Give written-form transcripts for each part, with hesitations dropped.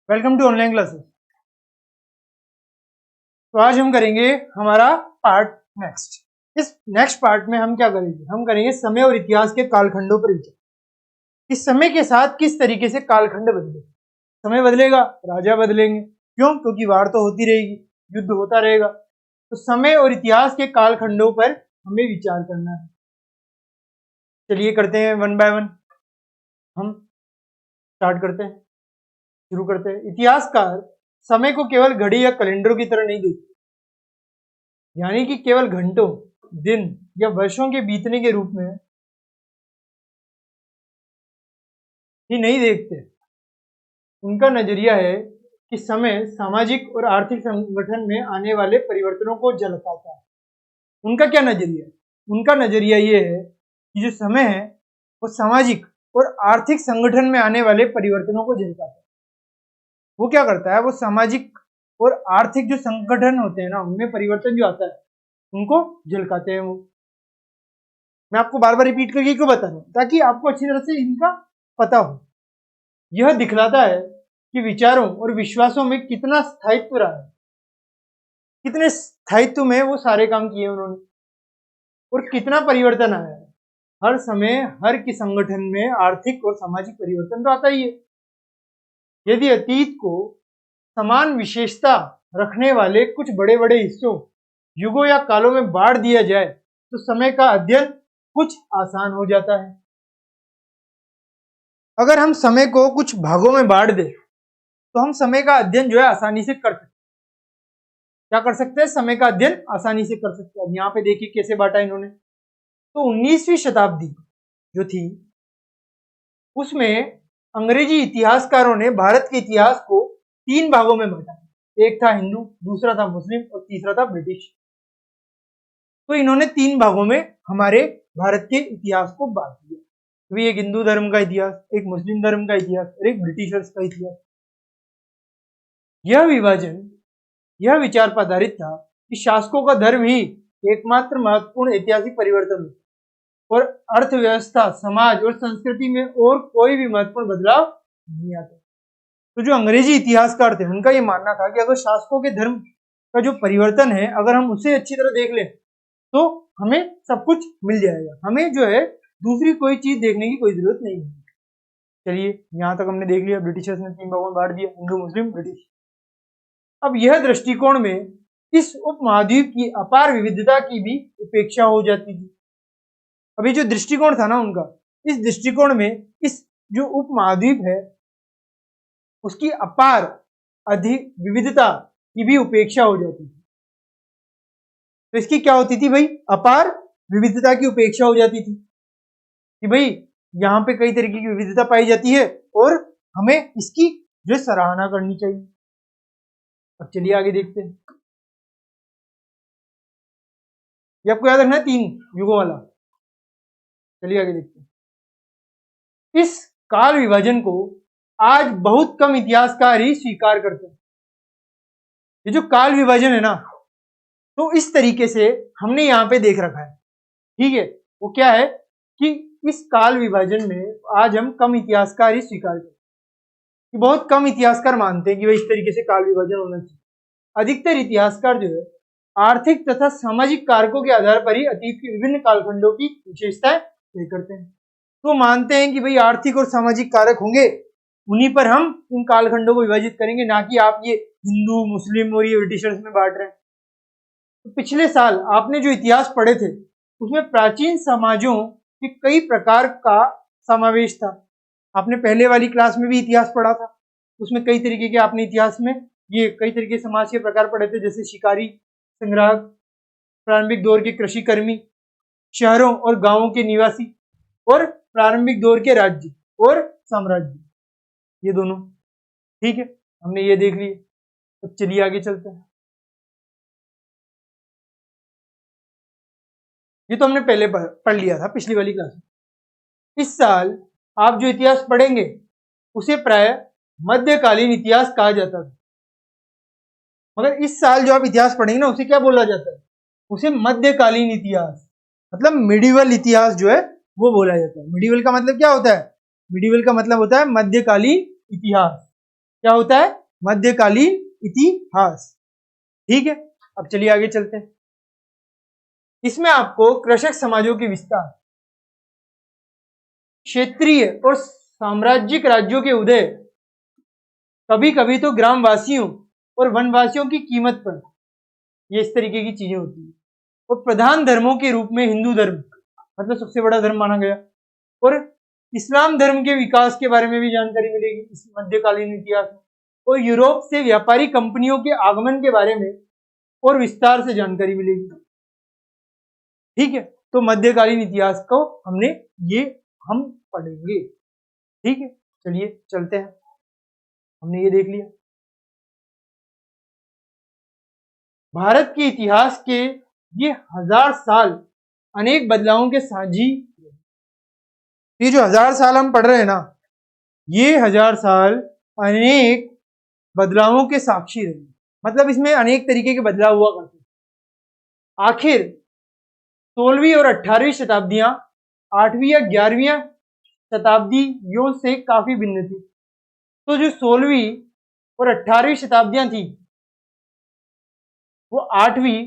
Welcome to online classes. तो आज हम करेंगे हमारा पार्ट नेक्स्ट। इस नेक्स्ट पार्ट में हम क्या करेंगे, हम करेंगे समय और इतिहास के कालखंडों पर विचार। इस समय के साथ किस तरीके से कालखंड बदले, समय बदलेगा, राजा बदलेंगे, क्यों? क्योंकि वार तो होती रहेगी, युद्ध होता रहेगा। तो समय और इतिहास के कालखंडों पर हमें विचार करना है। चलिए करते हैं वन बाय वन। हम स्टार्ट करते हैं, शुरू करते हैं। इतिहासकार समय को केवल घड़ी या कैलेंडरों की तरह नहीं देखते, यानी कि केवल घंटों, दिन या वर्षों के बीतने के रूप में ही नहीं देखते। उनका नजरिया है कि समय सामाजिक और आर्थिक संगठन में आने वाले परिवर्तनों को झलकाता है। उनका क्या नजरिया है? उनका नजरिया ये है कि जो समय है वो सामाजिक और आर्थिक संगठन में आने वाले परिवर्तनों को झलकाता है। वो क्या करता है, वो सामाजिक और आर्थिक जो संगठन होते हैं ना, उनमें परिवर्तन जो आता है उनको झलकाते हैं। वो मैं आपको बार बार रिपीट करके क्यों बता रहा हूं, ताकि आपको अच्छी तरह से इनका पता हो। यह दिखलाता है कि विचारों और विश्वासों में कितना स्थायित्व रहा है, कितने स्थायित्व में वो सारे काम किए उन्होंने, और कितना परिवर्तन आया है। हर समय हर की संगठन में आर्थिक और सामाजिक परिवर्तन तो आता ही है। यदि अतीत को समान विशेषता रखने वाले कुछ बड़े बड़े हिस्सों, युगों या कालों में बांट दिया जाए तो समय का अध्ययन कुछ आसान हो जाता है। अगर हम समय को कुछ भागों में बांट दें तो हम समय का अध्ययन जो है आसानी से कर सकते हैं। क्या कर सकते हैं? समय का अध्ययन आसानी से कर सकते हैं। यहाँ पे देखिए कैसे बांटा इन्होंने। तो 19वीं शताब्दी जो थी उसमें अंग्रेजी इतिहासकारों ने भारत के इतिहास को 3 भागों में बांटा। एक था हिंदू, दूसरा था मुस्लिम और तीसरा था ब्रिटिश। तो इन्होंने 3 भागों में हमारे भारत के इतिहास को बांट दिया। अभी एक हिंदू धर्म का इतिहास, एक मुस्लिम धर्म का इतिहास और एक ब्रिटिशर्स का इतिहास। यह विभाजन यह विचार पर आधारित था कि शासकों का धर्म ही एकमात्र महत्वपूर्ण ऐतिहासिक परिवर्तन है और अर्थव्यवस्था, समाज और संस्कृति में और कोई भी महत्वपूर्ण बदलाव नहीं आता। तो जो अंग्रेजी इतिहासकार थे उनका ये मानना था कि अगर शासकों के धर्म का जो परिवर्तन है, अगर हम उसे अच्छी तरह देख लें तो हमें सब कुछ मिल जाएगा, हमें जो है दूसरी कोई चीज देखने की कोई जरूरत नहीं है। चलिए यहां तक हमने देख लिया, ब्रिटिशर्स ने 3 भागों में बांट दिया, हिंदू, मुस्लिम, ब्रिटिश। अब यह दृष्टिकोण में इस उपमहाद्वीप की अपार विविधता की भी उपेक्षा हो जाती थी। अभी जो दृष्टिकोण था ना उनका, इस दृष्टिकोण में इस जो उपमहाद्वीप है उसकी अपार अधिक विविधता की भी उपेक्षा हो जाती थी। तो इसकी क्या होती थी भाई? अपार विविधता की उपेक्षा हो जाती थी कि भाई यहाँ पे कई तरीके की विविधता पाई जाती है और हमें इसकी जो सराहना करनी चाहिए। अब चलिए आगे देखते हैं। ये आपको याद रखना है 3 युगों वाला। चलिए आगे देखते हैं। इस काल विभाजन को आज बहुत कम इतिहासकार ही स्वीकार करते हैं। ये जो काल विभाजन है ना, तो इस तरीके से हमने यहाँ पे देख रखा है, ठीक है। वो क्या है कि इस काल विभाजन में आज हम कम इतिहासकार ही स्वीकार करते हैं। बहुत कम इतिहासकार मानते हैं कि भाई इस तरीके से काल विभाजन होना चाहिए। अधिकतर इतिहासकार जो है आर्थिक तथा सामाजिक कारकों के आधार पर ही अतीत के विभिन्न कालखंडों की विशेषताएं तय करते हैं। तो मानते हैं कि भाई आर्थिक और सामाजिक कारक होंगे, उन्हीं पर हम इन कालखंडों को विभाजित करेंगे, ना कि आप ये हिंदू, मुस्लिम और ये ब्रिटिशर्स में बांट रहे हैं। तो पिछले साल आपने जो इतिहास पढ़े थे उसमें प्राचीन समाजों के कई प्रकार का समावेश था। आपने पहले वाली क्लास में भी इतिहास पढ़ा था, उसमें कई तरीके के आपने इतिहास में ये कई तरीके के समाज के प्रकार पढ़े थे, जैसे शिकारी, संग्राहक, प्रारंभिक दौर के कृषि कर्मी, शहरों और गांवों के निवासी और प्रारंभिक दौर के राज्य और साम्राज्य, ये दोनों। ठीक है, हमने ये देख लिए। अब चलिए आगे चलते हैं। ये तो हमने पहले पढ़ लिया था पिछली वाली क्लास में। इस साल आप जो इतिहास पढ़ेंगे उसे प्राय मध्यकालीन इतिहास कहा जाता था, मगर इस साल जो आप इतिहास पढ़ेंगे ना उसे क्या बोला जाता है? उसे मध्यकालीन इतिहास, मतलब मिडिवल इतिहास जो है वो बोला जाता है। मिडिवल का मतलब क्या होता है? मिडिवल का मतलब होता है मध्यकालीन इतिहास। क्या होता है? मध्यकालीन इतिहास। ठीक है, अब चलिए आगे चलते हैं। इसमें आपको कृषक समाजों के विस्तार, क्षेत्रीय और साम्राज्यिक राज्यों के उदय, कभी कभी तो ग्रामवासियों और वनवासियों की कीमत पर, ये इस तरीके की चीजें होती है। और प्रधान धर्मों के रूप में हिंदू धर्म, मतलब सबसे बड़ा धर्म माना गया, और इस्लाम धर्म के विकास के बारे में भी जानकारी मिलेगी इस मध्यकालीन इतिहास में। और यूरोप से व्यापारी कंपनियों के आगमन के बारे में और विस्तार से जानकारी मिलेगी। ठीक है, तो मध्यकालीन इतिहास को हम पढ़ेंगे। ठीक है, चलिए चलते हैं। हमने ये देख लिया भारत के इतिहास के ये 1000 साल अनेक बदलावों के साझी। ये जो 1000 साल हम पढ़ रहे हैं ना, ये 1000 साल अनेक बदलावों के साक्षी रहे। मतलब इसमें अनेक तरीके के बदलाव हुआ करते। आखिर 16वीं और 18वीं शताब्दियां 8वीं या 11वीं शताब्दियों से काफी भिन्न थी। तो जो 16वीं और 18वीं शताब्दियां थी वो 8वीं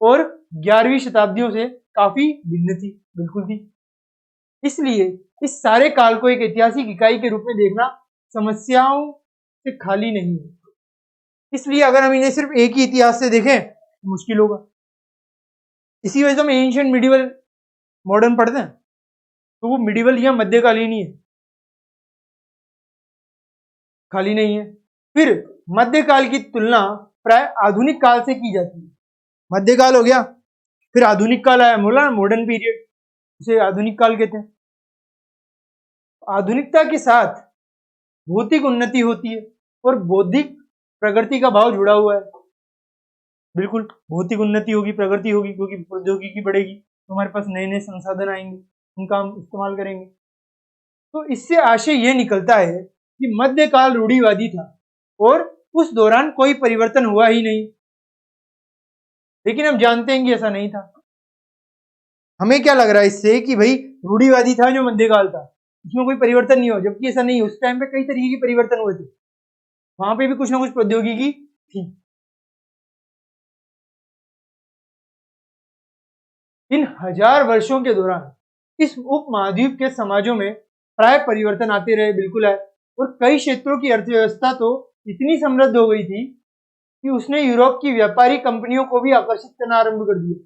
और 11वीं शताब्दियों से काफी भिन्न थी, बिल्कुल थी। इसलिए इस सारे काल को एक ऐतिहासिक इकाई के रूप में देखना समस्याओं से खाली नहीं है। इसलिए अगर हम इन्हें सिर्फ एक ही इतिहास से देखें तो मुश्किल होगा। इसी वजह से हम एंशिएंट, मिडिवल, मॉडर्न पढ़ते हैं, तो वो मिडिवल या मध्यकालीन ही है, खाली नहीं है। फिर मध्यकाल की तुलना प्राय आधुनिक काल से की जाती है। मध्यकाल हो गया, फिर आधुनिक काल आया, बोला मॉडर्न पीरियड, उसे आधुनिक काल कहते हैं। आधुनिकता के साथ भौतिक उन्नति होती है और बौद्धिक प्रगति का भाव जुड़ा हुआ है। बिल्कुल, भौतिक उन्नति होगी, प्रगति होगी, क्योंकि प्रौद्योगिकी बढ़ेगी तो हमारे पास नए नए संसाधन आएंगे, उनका हम इस्तेमाल करेंगे। तो इससे आशय यह निकलता है कि मध्यकाल रूढ़िवादी था और उस दौरान कोई परिवर्तन हुआ ही नहीं। लेकिन हम जानते हैं कि ऐसा नहीं था। हमें क्या लग रहा है इससे कि भाई रूढ़िवादी था जो मध्यकाल था, उसमें कोई परिवर्तन नहीं हो, जबकि ऐसा नहीं है। उस टाइम पे कई तरीके के परिवर्तन हुए थे, वहां पे भी कुछ ना कुछ प्रौद्योगिकी थी। इन 1000 वर्षों के दौरान इस उपमहाद्वीप के समाजों में प्राय परिवर्तन आते रहे, बिल्कुल है। और कई क्षेत्रों की अर्थव्यवस्था तो इतनी समृद्ध हो गई थी कि उसने यूरोप की व्यापारी कंपनियों को भी आकर्षित करना आरंभ कर दिया।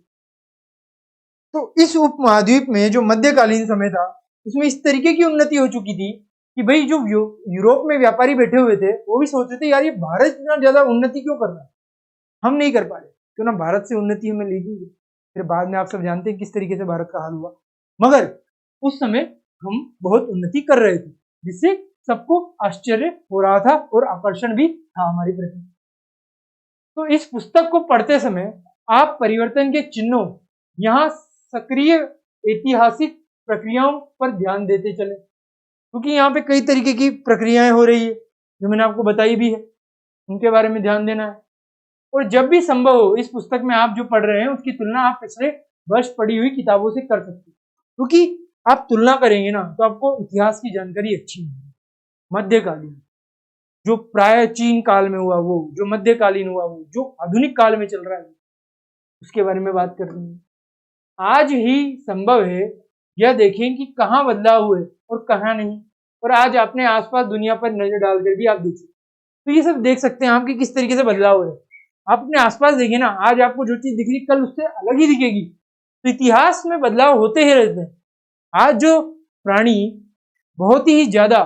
तो इस उपमहाद्वीप में जो मध्यकालीन समय था उसमें इस तरीके की उन्नति हो चुकी थी कि भाई जो यूरोप में व्यापारी बैठे हुए थे वो भी सोच रहे थे, यार ये भारत इतना ज्यादा उन्नति क्यों कर रहा है, हम नहीं कर पा रहे, क्यों ना भारत से उन्नति हमें लेगी। फिर बाद में आप सब जानते हैं किस तरीके से भारत का हाल हुआ, मगर उस समय हम बहुत उन्नति कर रहे थे, जिससे सबको आश्चर्य हो रहा था और आकर्षण भी था हमारी प्रति। तो इस पुस्तक को पढ़ते समय आप परिवर्तन के चिन्हों, यहाँ सक्रिय ऐतिहासिक प्रक्रियाओं पर ध्यान देते चले, क्योंकि यहाँ पे कई तरीके की प्रक्रियाएं हो रही है जो मैंने आपको बताई भी है, उनके बारे में ध्यान देना है। और जब भी संभव हो इस पुस्तक में आप जो पढ़ रहे हैं उसकी तुलना आप पिछले वर्ष पढ़ी हुई किताबों से कर सकते हैं, क्योंकि आप तुलना करेंगे ना तो आपको इतिहास की जानकारी अच्छी मिलेगी। मध्यकालीन जो प्राचीन काल में हुआ, वो जो मध्यकालीन हुआ, वो जो आधुनिक काल में चल रहा है, उसके बारे में बात कर रही है। आज ही संभव है यह देखें कि कहाँ बदलाव हुए और कहाँ नहीं। और आज अपने आसपास दुनिया पर नजर डालकर भी आप देख सकते, तो ये सब देख सकते हैं आप कि किस तरीके से बदलाव हुए। आप अपने आसपास देखिए ना, आज आपको जो चीज दिख रही कल उससे अलग ही दिखेगी। तो इतिहास में बदलाव होते ही रहते हैं। आज जो प्राणी बहुत ही ज्यादा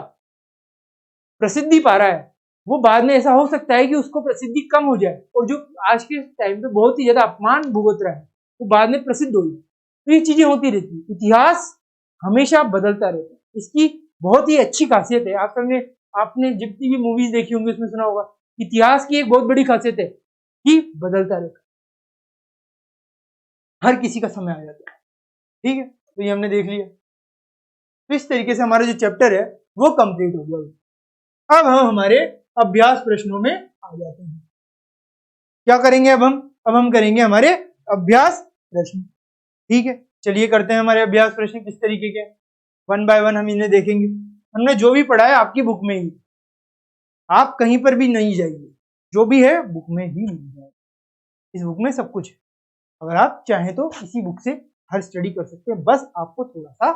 प्रसिद्धि पा रहा है वो बाद में ऐसा हो सकता है कि उसको प्रसिद्धि कम हो जाए, और जो आज के टाइम पे बहुत ही ज्यादा अपमान भुगत रहा है वो बाद में प्रसिद्ध हो जाए। तो ये चीजें होती रहती है, इतिहास हमेशा बदलता रहता है, इसकी बहुत ही अच्छी खासियत है। आपने जितनी भी मूवीज देखी होंगी उसमें सुना होगा, इतिहास की एक बहुत बड़ी खासियत है कि बदलता रहता है, हर किसी का समय आ जाता है। ठीक है, तो ये हमने देख लिया। तो इस तरीके से हमारा जो चैप्टर है वो कंप्लीट हो गया। अब हम हमारे अभ्यास प्रश्नों में आ जाते हैं। क्या करेंगे अब हम करेंगे हमारे अभ्यास प्रश्न। ठीक है, चलिए करते हैं हमारे अभ्यास प्रश्न किस तरीके के, वन बाय वन हम इन्हें देखेंगे। हमने जो भी पढ़ा है आपकी बुक में ही, आप कहीं पर भी नहीं जाइए, जो भी है बुक में ही मिल जाएगा। इस बुक में सब कुछ है। अगर आप चाहें तो इसी बुक से हर स्टडी कर सकते हैं, बस आपको थोड़ा सा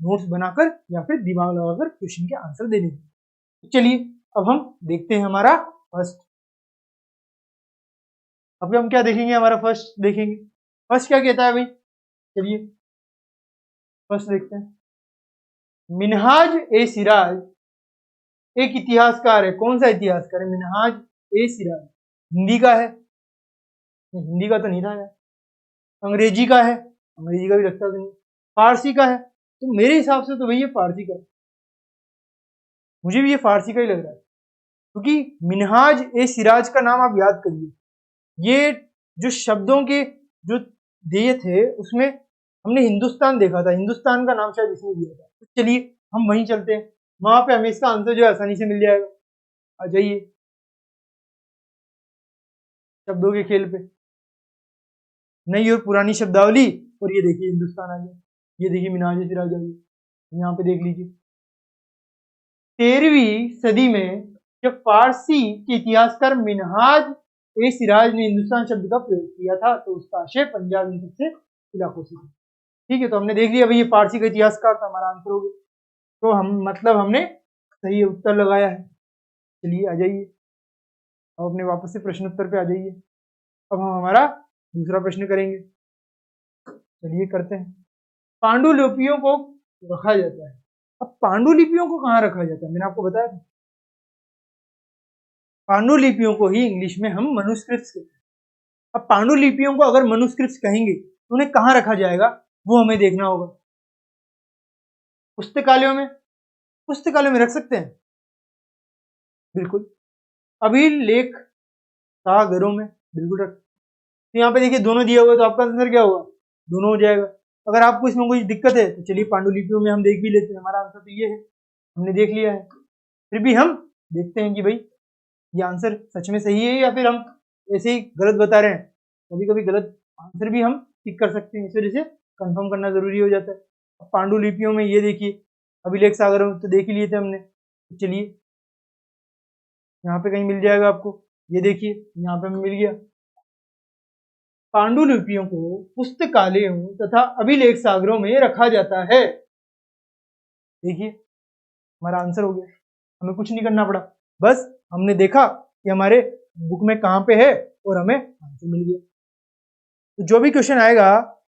नोट्स बनाकर या फिर दिमाग लगाकर क्वेश्चन के आंसर देने हैं। चलिए अब हम देखते हैं हमारा फर्स्ट। अब हम क्या देखेंगे, हमारा फर्स्ट देखेंगे। फर्स्ट क्या कहता है भाई, चलिए फर्स्ट देखते हैं। मिनहाज ए सिराज एक इतिहासकार है। कौन सा इतिहासकार है? मिनहाज ए सिराज। हिंदी का है? हिंदी का तो नहीं था यार। अंग्रेजी का है? अंग्रेजी का भी लगता तो नहीं। फारसी का है? तो मेरे हिसाब से तो भैया फारसी का है। मुझे भी ये फारसी का ही लग रहा है, क्योंकि मिनहाज ए सिराज का नाम आप याद करिए। ये जो शब्दों के जो दिए थे उसमें हमने हिंदुस्तान देखा था, हिंदुस्तान का नाम शायद इसमें दिया था। तो चलिए हम वहीं चलते हैं, वहां पे हमें इसका आंसर जो है आसानी से मिल जाएगा। आ जाइए शब्दों के खेल पे, नई और पुरानी शब्दावली, और ये देखिए हिंदुस्तान आ गया। ये देखिए मिनहाज ए सिराज आ गया, यहाँ पे देख लीजिए। 13वीं सदी में जब फारसी के इतिहासकार मिनहाज ए सिराज ने हिंदुस्तान शब्द का प्रयोग किया था, तो उसका आशय पंजाब इन सबसे इलाकों से। ठीक है, तो हमने देख लिया भाई ये फारसी का इतिहासकार था, हमारा आंसर हो गया। तो हम मतलब हमने सही उत्तर लगाया है। चलिए आ जाइए, अब अपने वापस से प्रश्न उत्तर पे आ जाइए। अब हम हमारा दूसरा प्रश्न करेंगे। चलिए करते हैं। पांडुलिपियों को रखा जाता है। अब पांडुलिपियों को कहाँ रखा जाता है? मैंने आपको बताया था, पांडुलिपियों को ही इंग्लिश में हम मनुस्क्रिप्ट्स कहते हैं। अब पांडुलिपियों को अगर मनुस्क्रिप्ट्स कहेंगे तो उन्हें कहाँ रखा जाएगा, वो हमें देखना होगा। पुस्तकालयों में, पुस्तकालयों में रख सकते हैं बिल्कुल। अभिलेख घरों में बिल्कुल रख। तो यहाँ पे देखिए दोनों दिया हुआ है, तो आपका आंसर क्या होगा? दोनों हो जाएगा। अगर आपको इसमें कोई दिक्कत है तो चलिए पांडुलिपियों में हम देख भी लेते हैं। हमारा आंसर तो ये है, हमने देख लिया है। फिर भी हम देखते हैं कि भाई ये आंसर सच में सही है या फिर हम ऐसे ही गलत बता रहे हैं। कभी कभी गलत आंसर भी हम टिक कर सकते हैं, इस वजह से कंफर्म करना जरूरी हो जाता है। अब पांडुलिपियों में ये देखिए अभिलेख सागर तो देख ही लिए थे हमने। तो चलिए यहाँ पे कहीं मिल जाएगा आपको, ये देखिए यहाँ पे हमें मिल गया। पांडुलिपियों को पुस्तकालयों तथा अभिलेख सागरों में रखा जाता है। देखिए हमारा आंसर हो गया, हमें कुछ नहीं करना पड़ा, बस हमने देखा कि हमारे बुक में कहाँ पे है और हमें आंसर मिल गया। तो जो भी क्वेश्चन आएगा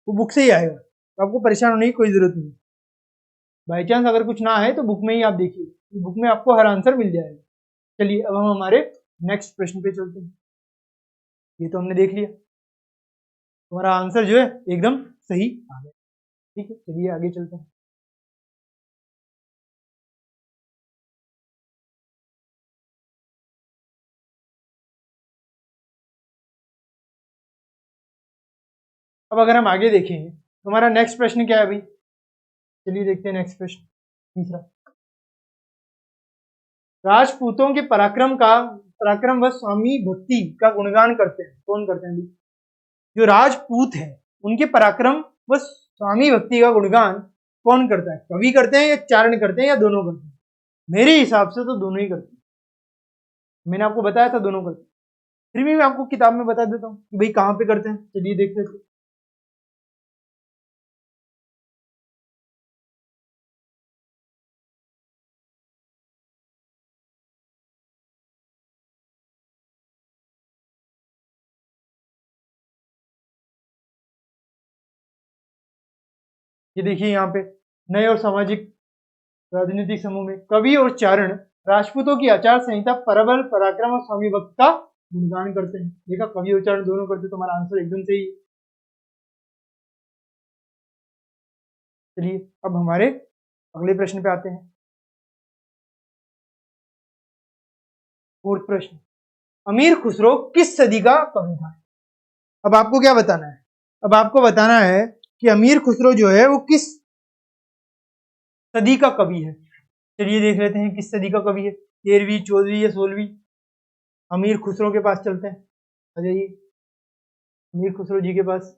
वो बुक से ही आएगा, तो आपको परेशान होने की कोई जरूरत नहीं। बाई चांस अगर कुछ ना है तो बुक में ही आप देखिए, बुक में आपको हर आंसर मिल जाएगा। चलिए अब हम हमारे नेक्स्ट प्रश्न पे चलते हैं। ये तो हमने देख लिया, हमारा आंसर जो है एकदम सही आ गया। ठीक है, चलिए आगे चलते हैं। अब अगर हम आगे देखेंगे तो हमारा नेक्स्ट प्रश्न क्या है भाई? चलिए देखते हैं नेक्स्ट प्रश्न, तीसरा। राजपूतों के पराक्रम व स्वामी भक्ति का गुणगान करते हैं। कौन करते हैं? जो राजपूत है उनके पराक्रम व स्वामी भक्ति का गुणगान कौन करता है? कवि करते हैं या चारण करते हैं या दोनों करते हैं? मेरे हिसाब से तो दोनों ही करते हैं। मैंने आपको बताया था दोनों करते हैं, फिर भी मैं आपको किताब में बता देता हूँ कि भाई कहाँ पे करते हैं। चलिए देखते हैं। ये देखिए यहाँ पे नए और सामाजिक राजनीतिक समूह में कवि और चारण राजपूतों की आचार संहिता परबल पराक्रम और स्वामी भक्त का गुणगान करते हैं। देखा, कवि और चारण दोनों करते, तो हमारा आंसर एकदम सही है। चलिए अब हमारे अगले प्रश्न पे आते हैं। फोर्थ प्रश्न, अमीर खुसरो किस सदी का कवि था? अब आपको क्या बताना है? अब आपको बताना है कि अमीर खुसरो जो है वो किस सदी का कवि है। चलिए देख लेते हैं किस सदी का कवि है, 13वीं 14वीं या 16वीं। अमीर खुसरो के पास चलते हैं, आ जाइए अमीर खुसरो जी के पास।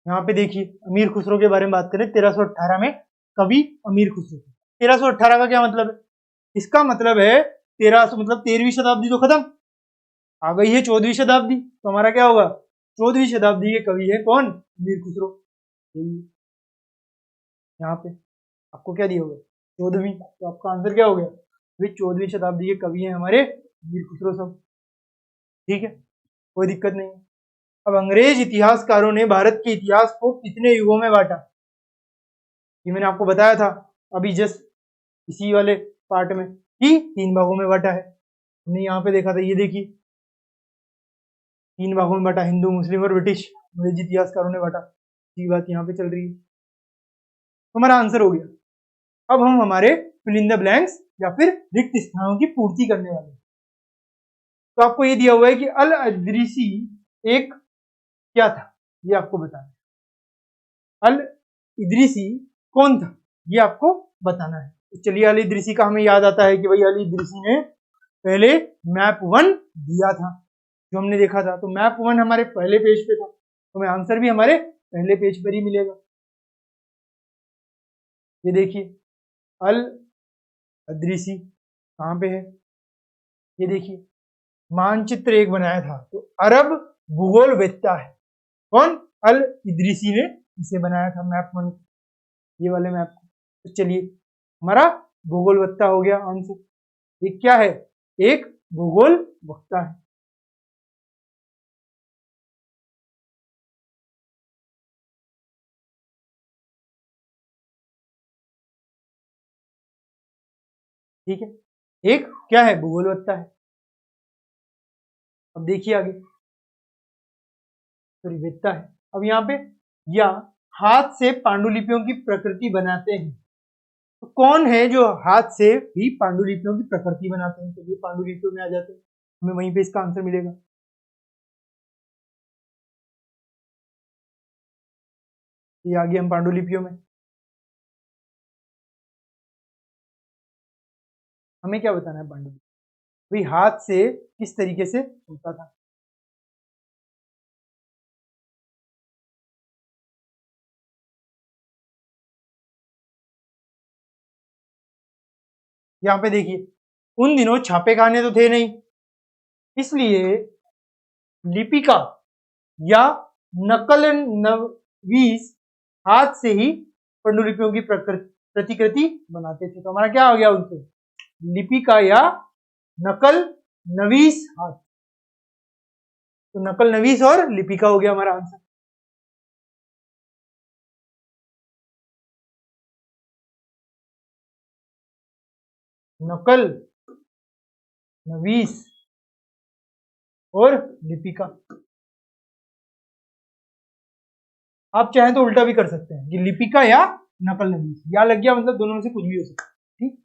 यहाँ पे देखिए अमीर खुसरो के बारे में बात करें, 1318 में कवि अमीर खुसरो। 1318 का क्या मतलब है? इसका मतलब है 1300 मतलब 13वीं शताब्दी तो खत्म, आ गई है 14वीं शताब्दी। तो हमारा क्या होगा? 14वीं शताब्दी के कवि है कौन? अमीर खुसरो। यहाँ पे आपको क्या दिया होगा? 14वीं। तो आपका आंसर क्या हो गया? भाई 14वीं शताब्दी के कवि हैं हमारे अमीर खुसरो सब। ठीक है, कोई दिक्कत नहीं है। अब अंग्रेज इतिहासकारों ने भारत के इतिहास को कितने युगों में बांटा? ये मैंने आपको बताया था अभी जस्ट इसी वाले पार्ट में कि 3 भागों में बांटा है। हमने यहाँ पे देखा था, ये देखिए 3 भागों में बांटा, हिंदू, मुस्लिम और ब्रिटिश। अंग्रेजी इतिहासकारों ने बांटा। ये बात यहाँ पे चल रही है। तो हमारा आंसर हो गया। अब हम हमारे फिल इन द ब्लैंक्स या फिर रिक्त स्थानों की पूर्ति करने वाले हैं। तो आपको ये दिया हुआ है कि अल इदरीसी एक क्या था, ये आपको बताना है। अल इदरीसी कौन था, ये आपको बताना है। तो चलिए, अल इदरीसी का हमें याद आता है कि भाई अल इदरीसी ने पहले मैप 1 दिया था, जो हमने देखा था। तो मैप 1 हमारे पहले पेज पे था, तो हमें आंसर भी हमारे पहले पेज पर ही मिलेगा। ये देखिए अल इदरीसी कहाँ पे है? ये देखिए मानचित्र एक बनाया था, तो अरब भूगोलवेत्ता है कौन? अल इदरीसी ने इसे बनाया था मैप 1, ये वाले मैप को। तो चलिए, हमारा भूगोलवेत्ता हो गया आंसर। ये क्या है? एक भूगोल वक्ता है। ठीक है, एक क्या है? भूगोलवेत्ता है। अब देखिए आगे, सॉरी वेत्ता है। अब यहाँ पे या हाथ से पांडुलिपियों की प्रकृति बनाते हैं, तो कौन है जो हाथ से भी पांडुलिपियों की प्रकृति बनाते हैं? तो ये पांडुलिपियों में आ जाते हैं, हमें वहीं पे इसका आंसर मिलेगा। ये आगे हम पांडुलिपियों में, हमें क्या बताना है? पांडुलिपि भाई हाथ से किस तरीके से होता था। यहाँ पे देखिए, उन दिनों छापे खाने तो थे नहीं, इसलिए लिपिका या नकल नवीस हाथ से ही पांडुलिपियों की प्रतिकृति बनाते थे। तो हमारा क्या हो गया उनसे? लिपिका या नकल नवीस हाथ। तो नकल नवीस और लिपिका हो गया हमारा आंसर। नकल नवीस और लिपिका। आप चाहें तो उल्टा भी कर सकते हैं कि लिपिका या नकल नवीस, या लग गया मतलब दोनों में से कुछ भी हो सकता है। ठीक,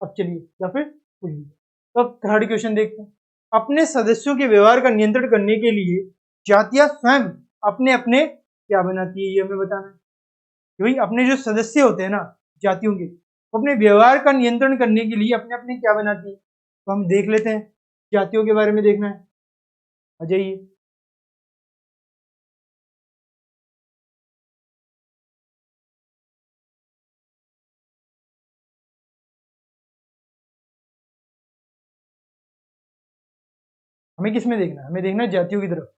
अब चलिए, या फिर कुछ भी। तो अब थर्ड क्वेश्चन देखते हैं। अपने सदस्यों के व्यवहार का नियंत्रण करने के लिए जातियां स्वयं अपने अपने क्या बनाती है, ये हमें बताना है। भाई अपने जो सदस्य होते हैं ना जातियों के, वो अपने व्यवहार का नियंत्रण करने के लिए अपने अपने क्या बनाती है? तो हम देख लेते हैं, जातियों के बारे में देखना है। आ जाइए, हमें किस में देखना है? हमें देखना है जातियों की तरफ।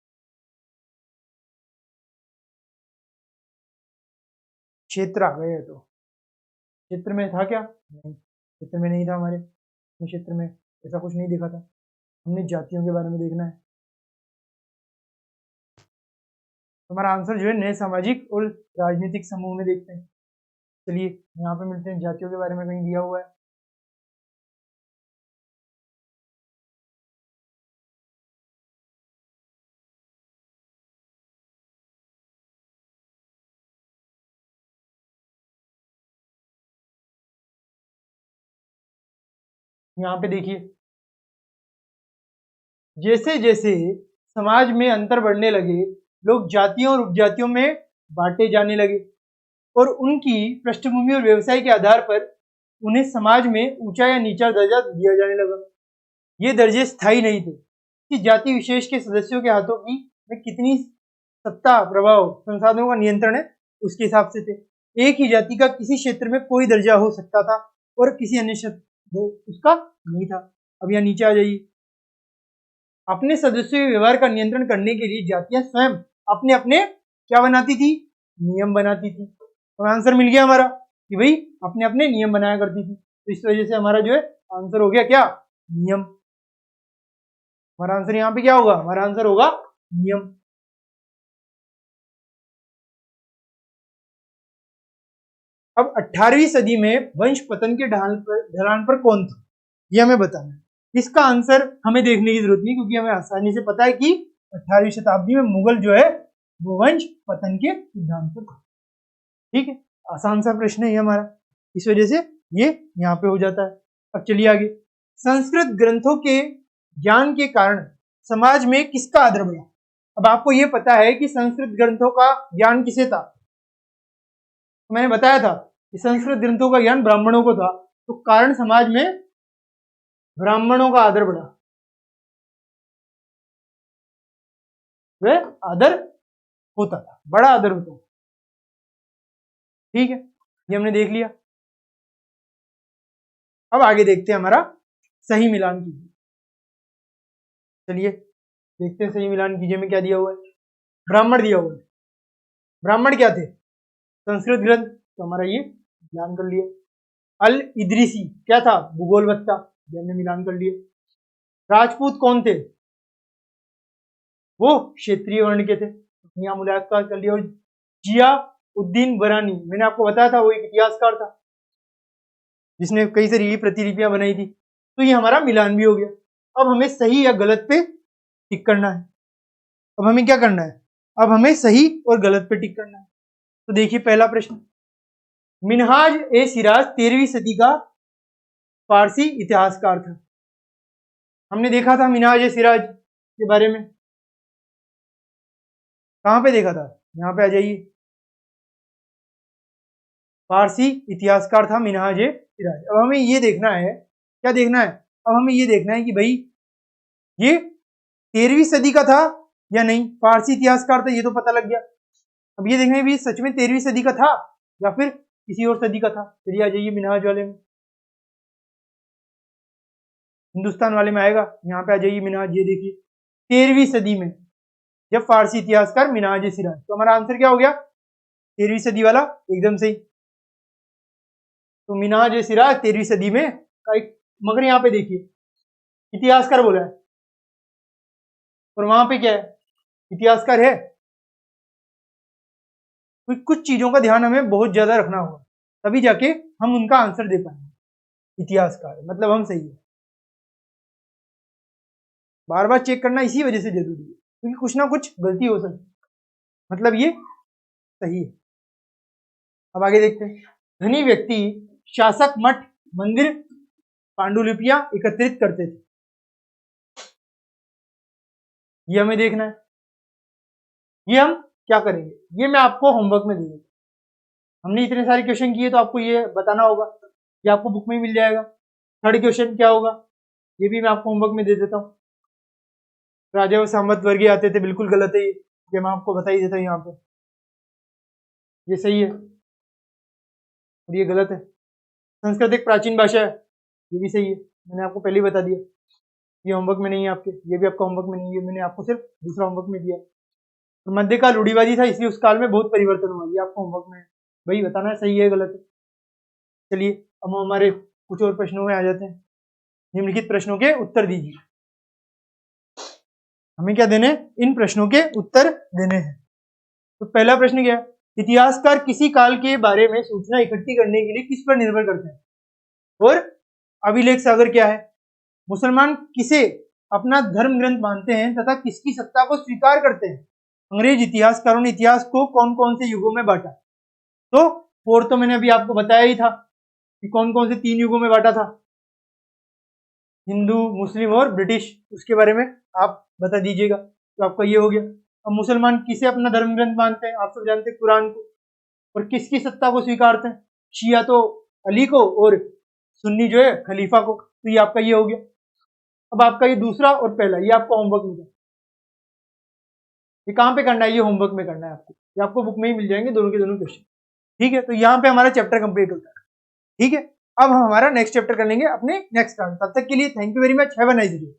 क्षेत्र आ गए, तो क्षेत्र में था क्या? नहीं, क्षेत्र में नहीं था हमारे। क्षेत्र में ऐसा कुछ नहीं देखा था। हमने जातियों के बारे में देखना है। तो हमारा आंसर जो है नए सामाजिक और राजनीतिक समूह में देखते हैं। चलिए यहाँ पे मिलते हैं, जातियों के बारे में कहीं दिया हुआ है। यहाँ पे देखिए, जैसे जैसे समाज में अंतर बढ़ने लगे, लोग जातियों और उपजातियों में बांटे जाने लगे और उनकी पृष्ठभूमि और व्यवसाय के आधार पर उन्हें समाज में ऊंचा या नीचा दर्जा दिया जाने लगा। ये दर्जे स्थायी नहीं थे कि जाति विशेष के सदस्यों के हाथों की में कितनी सत्ता, प्रभाव, संसाधनों का नियंत्रण है, उसके हिसाब से थे। एक ही जाति का किसी क्षेत्र में कोई दर्जा हो सकता था और किसी अन्य क्षेत्र में उसका नहीं था। अब यहाँ नीचे आ जाइए। अपने सदस्यों के व्यवहार का नियंत्रण करने के लिए जातियां स्वयं अपने अपने क्या बनाती थी? नियम बनाती थी। तो आंसर मिल गया हमारा कि भाई अपने अपने नियम बनाया करती थी। तो इस वजह से हमारा जो है आंसर हो गया क्या? नियम। हमारा आंसर यहाँ पे क्या होगा? हमारा आंसर होगा नियम। अब 18वीं सदी में वंश पतन के ढलान पर कौन था? ये हमें बताना है। इसका आंसर हमें देखने की जरूरत नहीं, क्योंकि हमें आसानी से पता है कि 18वीं शताब्दी में मुगल जो है वो वंश पतन के सिद्धांत पर था। ठीक है, आसान सा प्रश्न है ये हमारा, इस वजह से ये यहाँ पे हो जाता है। अब चलिए आगे। संस्कृत ग्रंथों के ज्ञान के कारण समाज में किसका आदर बढ़ा? अब आपको ये पता है कि संस्कृत ग्रंथों का ज्ञान किसे था? मैंने बताया था कि संस्कृत ग्रंथों का ज्ञान ब्राह्मणों को था, तो कारण समाज में ब्राह्मणों का आदर बढ़ा। वे आदर होता था, बड़ा आदर होता था। ठीक है, ये हमने देख लिया। अब आगे देखते हैं हमारा सही मिलान कीजिए। चलिए देखते हैं सही मिलान कीजिए में क्या दिया हुआ है। ब्राह्मण दिया हुआ है। ब्राह्मण क्या थे? संस्कृत ग्रंथ, तो हमारा ये मिलान कर लिया। अल इद्रिसी क्या था? भूगोलवत्ता, ये हमने मिलान कर लिया। राजपूत कौन थे? वो क्षेत्रीय वर्ण के थे, यहाँ मुलाकात कर लिया। और जिया उद्दीन बरानी, मैंने आपको बताया था वो एक इतिहासकार था जिसने कई सारी प्रतिलिपियां बनाई थी। तो ये हमारा मिलान भी हो गया। अब हमें सही या गलत पे टिक करना है। अब हमें क्या करना है? अब हमें सही और गलत पे टिक करना है। तो देखिए पहला प्रश्न, मिनहाज ए सिराज 13वीं सदी का फारसी इतिहासकार था। हमने देखा था मिनहाज ए सिराज के बारे में, कहां पे देखा था? यहाँ पे आ जाइए। फारसी इतिहासकार था मिनहाज ए सिराज। अब हमें ये देखना है, क्या देखना है? अब हमें ये देखना है कि भाई ये 13वीं सदी का था या नहीं। फारसी इतिहासकार था ये तो पता लग गया। अब ये देखना है भी सच में 13वीं सदी का था या फिर किसी और सदी का था। चलिए आ जाइए मिनहाज वाले में, हिंदुस्तान वाले में आएगा। यहाँ पे आ जाइए मिनहाज, ये देखिए 13वीं सदी में जब फारसी इतिहासकार मिनहाज ए सिराज। तो हमारा आंसर क्या हो गया? 13वीं सदी वाला, एकदम सही। तो मिनहाज ए सिराज 13वीं सदी में का एक, मगर यहाँ पे देखिए इतिहासकार बोला है और वहां पे क्या है? इतिहासकार है। तो कुछ चीजों का ध्यान हमें बहुत ज्यादा रखना होगा, तभी जाके हम उनका आंसर दे पाएंगे। इतिहासकार मतलब हम सही है। बार बार चेक करना इसी वजह से जरूरी है, क्योंकि कुछ ना कुछ गलती हो सकती है। मतलब ये सही है। अब आगे देखते हैं। धनी व्यक्ति शासक मठ मंदिर पांडुलिपियां एकत्रित करते थे, ये हमें देखना है। ये हम क्या करेंगे, ये मैं आपको होमवर्क में दे दूंगा। हमने इतने सारे क्वेश्चन किए तो आपको ये बताना होगा, ये आपको बुक में मिल जाएगा। थर्ड क्वेश्चन क्या होगा ये भी मैं आपको होमवर्क में दे देता हूँ। राजा व सामंत वर्गीय आते थे, बिल्कुल गलत है ये मैं आपको बता ही देता हूँ यहाँ पे। ये सही है और ये गलत है। संस्कृत एक प्राचीन भाषा है, ये भी सही है, मैंने आपको पहले ही बता दिया। ये होमवर्क में नहीं है आपके, ये भी आपका होमवर्क में नहीं है, मैंने आपको सिर्फ दूसरा होमवर्क में दिया। तो मध्यकाल रूढ़िवादी था, इसलिए उस काल में बहुत परिवर्तन हुआ, ये आपको होमवर्क में भाई बताना है सही है गलत है। चलिए अब हम हमारे कुछ और प्रश्नों में आ जाते हैं। निम्नलिखित प्रश्नों के उत्तर दीजिए। हमें क्या देने? इन प्रश्नों के उत्तर देने हैं। तो पहला प्रश्न क्या है? इतिहासकार किसी काल के बारे में सूचना इकट्ठी करने के लिए किस पर निर्भर करते हैं? और अभिलेख सागर क्या है? मुसलमान किसे अपना धर्म ग्रंथ मानते हैं तथा किसकी सत्ता को स्वीकार करते हैं? अंग्रेज इतिहासकारों ने इतिहास को कौन कौन से युगों में बांटा? तो फोर तो मैंने अभी आपको बताया ही था कि कौन कौन से 3 युगों में बांटा था, हिंदू, मुस्लिम और ब्रिटिश। उसके बारे में आप बता दीजिएगा। तो आपका ये हो गया। अब मुसलमान किसे अपना धर्म ग्रंथ मानते हैं? आप सब जानते हैं कुरान को। और किसकी सत्ता को स्वीकारते हैं? शिया तो अली को और सुन्नी जो है खलीफा को। तो ये आपका ये हो गया। अब आपका ये दूसरा और पहला, ये आपका होमवर्क में था। ये कहाँ पे करना है, ये होमवर्क में करना है आपको, ये आपको बुक में ही मिल जाएंगे दोनों के दोनों क्वेश्चन। ठीक है, तो यहाँ पे हमारा चैप्टर कंप्लीट होता है। ठीक है, अब हम हमारा नेक्स्ट चैप्टर कर लेंगे अपने नेक्स्ट क्लास। तब तक के लिए thank you very much, have a nice day.